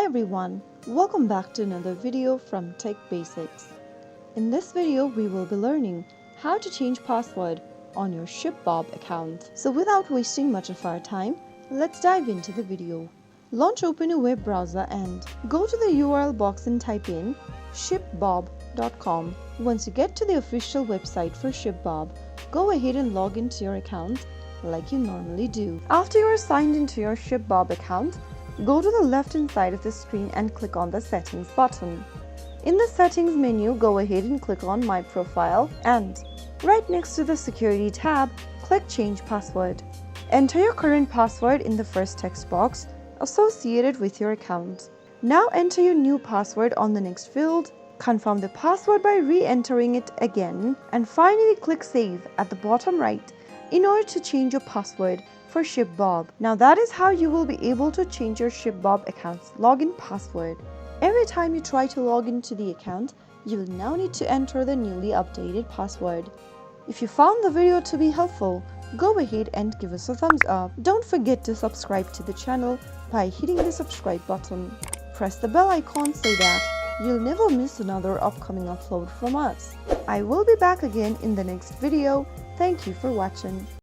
everyone, welcome back to another video from Tech Basics. In this video, we will be learning how to change password on your ShibBob account. So without wasting much of our time, let's dive into the video. Launch open a web browser and go to the URL box and type in ShibBob.com. Once you get to the official website for ShibBob, go ahead and log into your account like you normally do. After you are signed into your ShibBob account, go to the left-hand side of the screen and click on the Settings button. In the Settings menu, go ahead and click on My Profile and right next to the Security tab, click Change Password. Enter your current password in the first text box associated with your account. Now enter your new password on the next field, confirm the password by re-entering it again, and finally click Save at the bottom right in order to change your password for ShibBob. Now that is how you will be able to change your ShibBob account's login password. Every time you try to log into the account, you will now need to enter the newly updated password. If you found the video to be helpful, go ahead and give us a thumbs up. Don't forget to subscribe to the channel by hitting the subscribe button. Press the bell icon so that you'll never miss another upcoming upload from us. I will be back again in the next video. Thank you for watching.